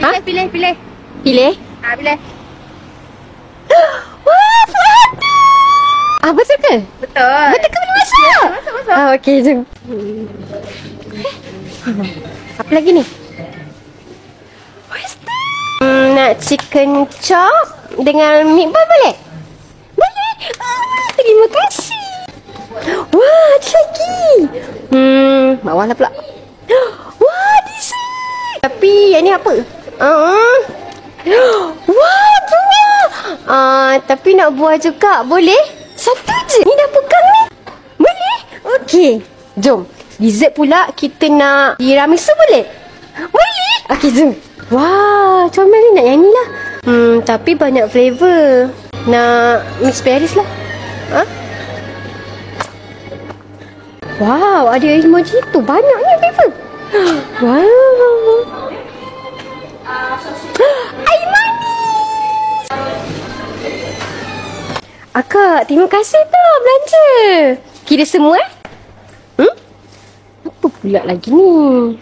Pilih. Pilih? Pilih. Wah, ada! Betul ke? Betul. Betul ke boleh masuk? Masuk. Okey, jom. Apa lagi ni? Nak chicken chop dengan meatball boleh? Boleh. Terima kasih. Wah, ada lagi. Bawah lah pula. Wah, dessert. Tapi yang ni apa? Wah, buah. Tapi nak buah juga. Boleh? Satu je. Ni dah pegang ni. Boleh? Okey. Jom. Dessert pula kita nak tiramisu boleh? Boleh. Okey, jom. Wah, comel ni nak yang ni lah. Tapi banyak flavor. Nak mix berries lah. Wow, ada emoji tu. Banyaknya flavor. Wow. Air manis. Akak, terima kasih tau belanja. Kira semua Apa pula lagi ni?